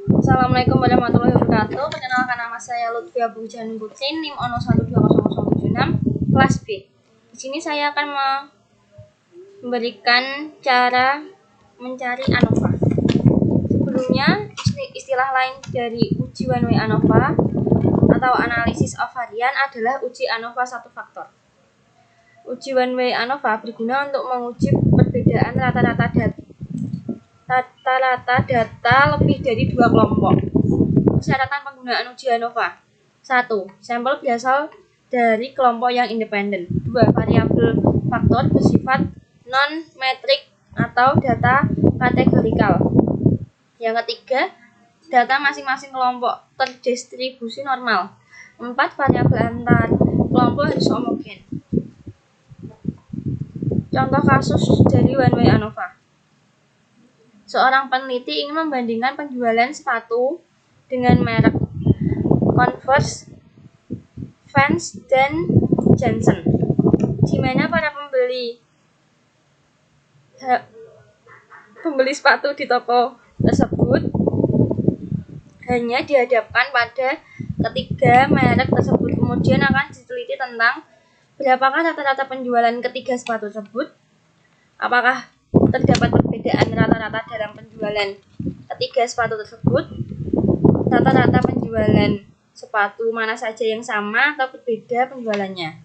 Assalamualaikum warahmatullahi wabarakatuh. Perkenalkan, nama saya Lutfia Bujan Putri, NIM ONO 1200076, kelas B. Di sini saya akan memberikan cara mencari ANOVA. Sebelumnya, istilah lain dari uji one way ANOVA atau analysis of variance adalah uji ANOVA satu faktor. Uji one way ANOVA berguna untuk menguji perbedaan rata-rata data lebih dari dua kelompok. Persyaratan penggunaan uji ANOVA: 1. Sampel berasal dari kelompok yang independen. 2. Variabel faktor bersifat non-metrik atau data kategorikal. Yang ketiga, data masing-masing kelompok terdistribusi normal. 4. Variabel antar kelompok harus homogen. Contoh kasus dari one way ANOVA. Seorang peneliti ingin membandingkan penjualan sepatu dengan merek Converse, Vans, dan Johnson, di mana para pembeli sepatu di toko tersebut hanya dihadapkan pada ketiga merek tersebut. Kemudian akan diteliti tentang berapakah rata-rata penjualan ketiga sepatu tersebut, apakah terdapat perbedaan rata-rata dalam penjualan ketiga sepatu tersebut, rata-rata penjualan sepatu mana saja yang sama atau berbeda penjualannya.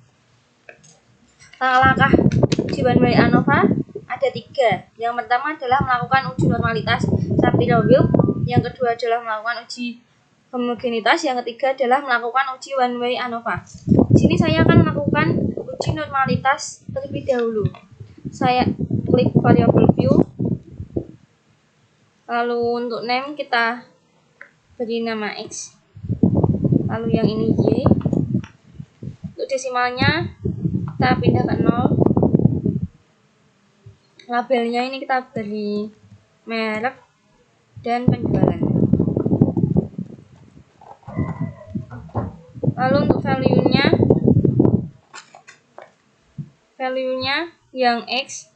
Langkah uji one way ANOVA ada 3. Yang pertama adalah melakukan uji normalitas Shapiro-Wilk, yang kedua adalah melakukan uji homogenitas, yang ketiga adalah melakukan uji one way ANOVA. Di sini saya akan melakukan uji normalitas terlebih dahulu. Saya klik variable view, lalu untuk name kita beri nama X, lalu yang ini Y. Untuk desimalnya kita pindah ke 0. Labelnya ini kita beri merek dan penjualan. Lalu untuk value-nya yang X,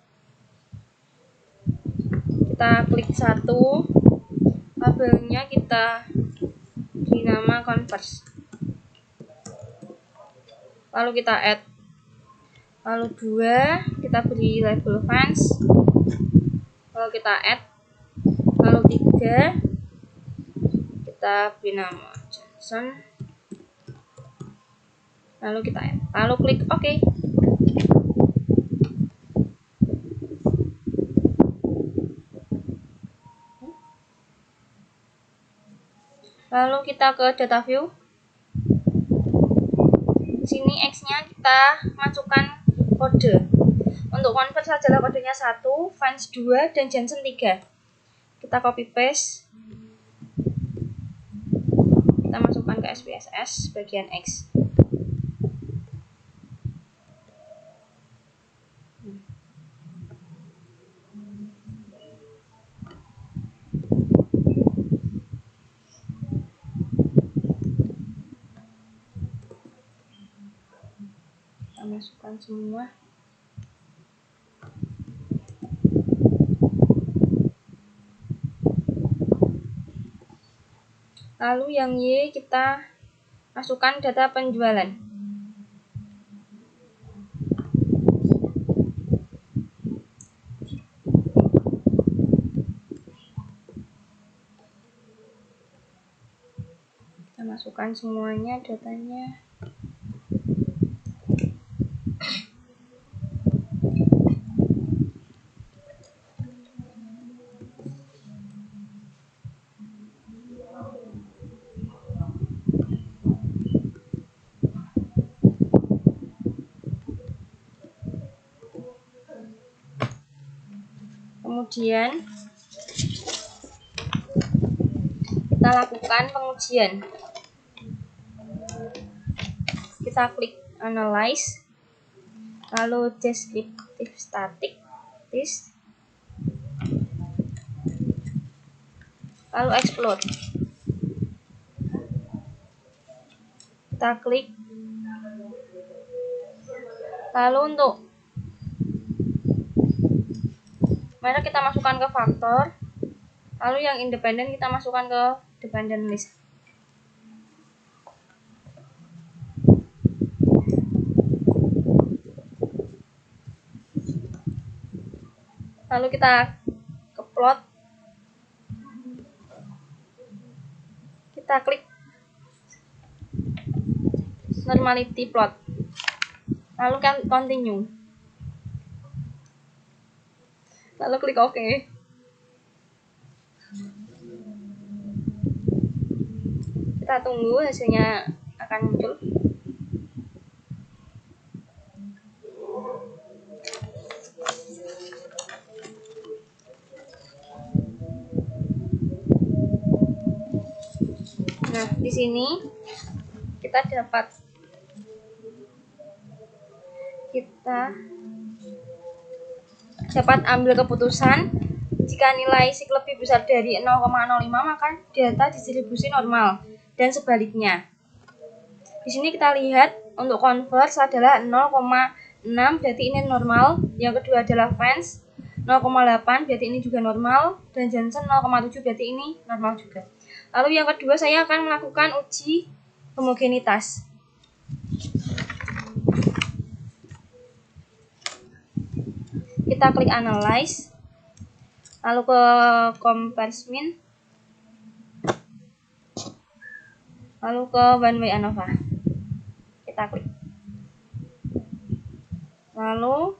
kita klik 1, labelnya kita beri nama Converse, lalu kita add, lalu 2 kita beri label Vans, lalu kita add, lalu 3 kita beri nama Johnson, lalu kita add, lalu klik OK. Lalu kita ke data view. Sini X-nya kita masukkan kode. Untuk Converse adalah kodenya 1, Vans 2, dan Johnson 3. Kita copy paste. Kita masukkan ke SPSS bagian X. Masukkan semua. Lalu yang Y kita masukkan data penjualan. Kita masukkan semuanya datanya. Kemudian kita lakukan pengujian. Kita klik analyze, lalu descriptive static test, lalu explode. Kita klik, lalu untuk merek kita masukkan ke faktor, Lalu yang independen kita masukkan ke dependent list. Lalu kita ke plot, kita klik normality plot, lalu kan continue, lalu klik OK. Kita tunggu hasilnya akan muncul. Nah, di sini kita dapat ambil keputusan jika nilai SIK lebih besar dari 0,05 maka data distribusi normal dan sebaliknya. Di sini kita lihat untuk converse adalah 0,6 berarti ini normal, yang kedua adalah Vance 0,8 berarti ini juga normal, dan Johnson 0,7 berarti ini normal juga. Lalu yang kedua saya akan melakukan uji homogenitas. Kita klik analyze, lalu ke comparison mean, lalu ke one way ANOVA. Kita klik. Lalu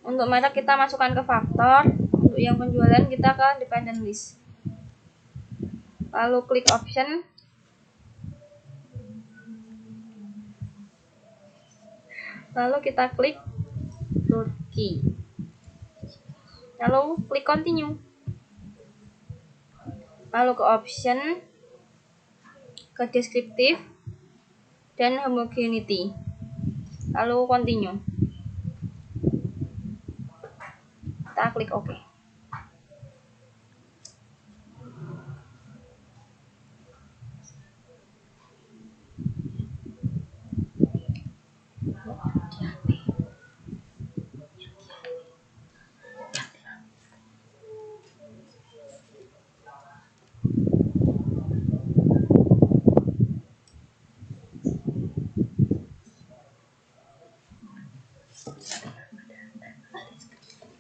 untuk merek kita masukkan ke faktor, untuk yang penjualan kita ke dependent list. Lalu klik option. Lalu kita klik Turkey. Lalu klik continue. Lalu ke option, ke descriptive dan homogeneity. Lalu continue. Kita klik OK.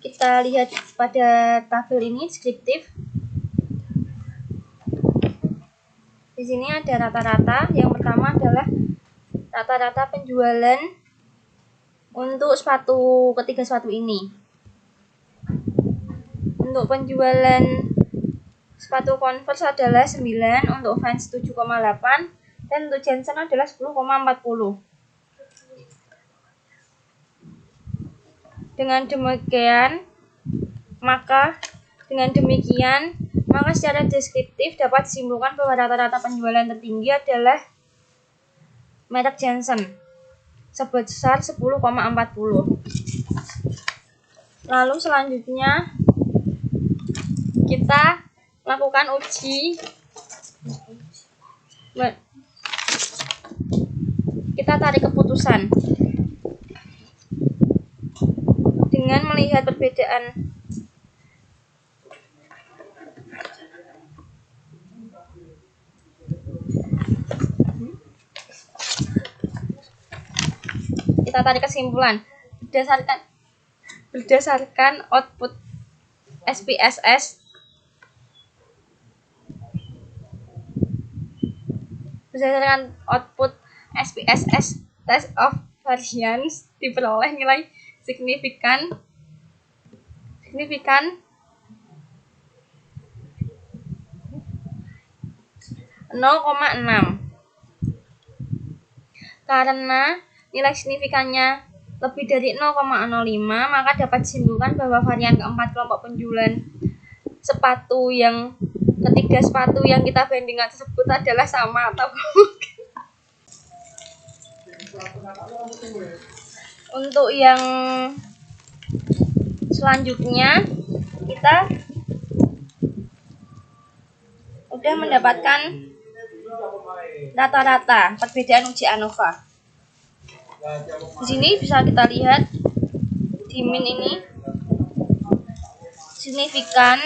Kita lihat pada tabel ini deskriptif. Di sini ada rata-rata. Yang pertama adalah rata-rata penjualan untuk ketiga sepatu ini. Untuk penjualan sepatu Converse adalah 9, untuk Vans 7,8, dan untuk Johnson adalah 10,40. Dengan demikian, maka secara deskriptif dapat disimpulkan bahwa rata-rata penjualan tertinggi adalah merek Johnson sebesar 10,40. Lalu selanjutnya kita lakukan uji. Kita tarik keputusan dengan melihat perbedaan kita tarik kesimpulan berdasarkan output SPSS test of variance diperoleh nilai signifikan 0,6. Karena nilai signifikannya lebih dari 0,05, maka dapat disimpulkan bahwa varian keempat kelompok penjualan ketiga sepatu yang kita bandingkan tersebut adalah sama atau bukan. Untuk yang selanjutnya kita sudah mendapatkan rata-rata perbedaan uji ANOVA. Di sini bisa kita lihat dimin ini signifikan,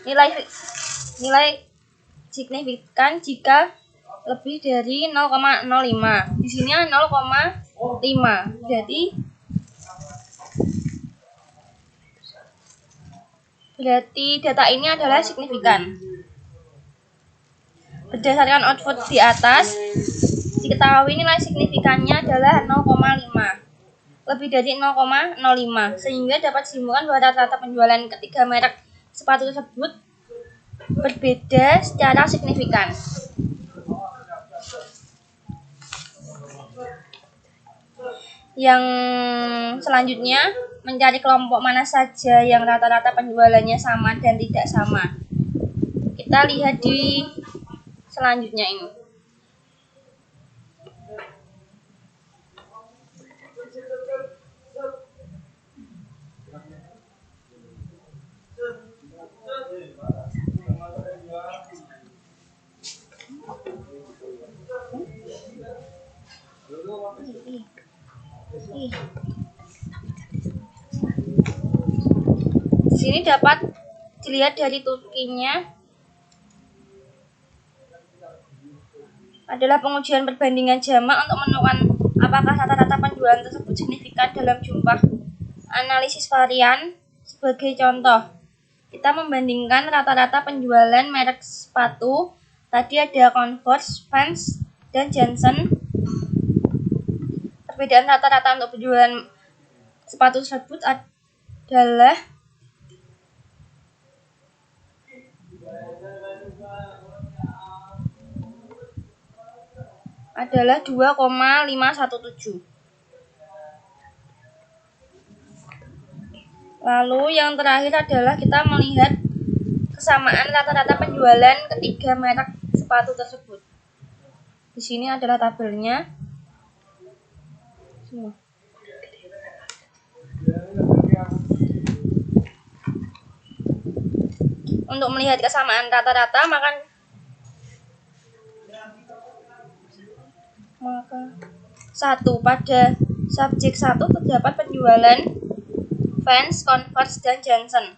nilai signifikan jika lebih dari 0,05. Di sini 0,5. Berarti data ini adalah signifikan. Berdasarkan output di atas, diketahui nilai signifikannya adalah 0,5. Lebih dari 0,05, sehingga dapat disimpulkan bahwa rata-rata penjualan ketiga merek sepatu tersebut berbeda secara signifikan. Yang selanjutnya, mencari kelompok mana saja yang rata-rata penjualannya sama dan tidak sama. Kita lihat di selanjutnya ini. Di sini dapat dilihat dari Turkinya adalah pengujian perbandingan jamak untuk menentukan apakah rata-rata penjualan tersebut signifikan dalam jumlah analisis varian. Sebagai contoh, kita membandingkan rata-rata penjualan merek sepatu. Tadi ada Converse, Vans, dan Johnson. Perbedaan rata-rata untuk penjualan sepatu tersebut adalah 2,517. Lalu yang terakhir adalah kita melihat kesamaan rata-rata penjualan ketiga merek sepatu tersebut. Di sini adalah tabelnya. Untuk melihat kesamaan rata-rata, maka pada subjek 1 terdapat penjualan Vans, Converse, dan Johnson.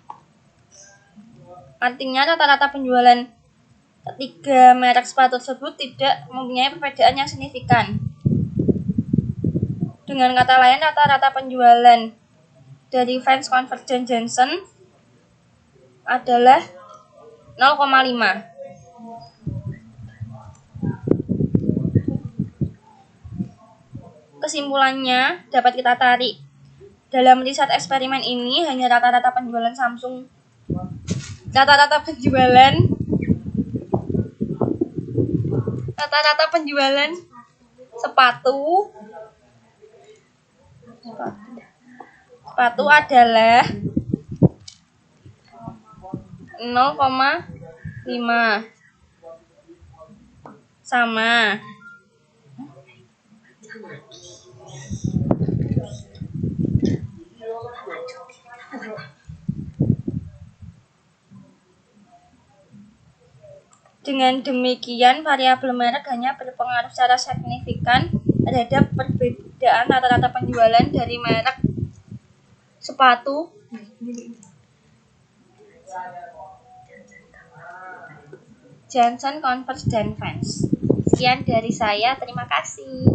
Artinya rata-rata penjualan ketiga merek sepatu tersebut tidak mempunyai perbedaan yang signifikan. Dengan kata lain, rata-rata penjualan dari Vans, Converse, dan Johnson adalah 0,5. Kesimpulannya dapat kita tarik. Dalam riset eksperimen ini hanya rata-rata penjualan sepatu adalah 0,5 sama. Dengan demikian, variabel merek hanya berpengaruh secara signifikan terhadap perbedaan rata-rata penjualan dari merek sepatu Johnson, Converse, dan Vans. Sekian dari saya, terima kasih.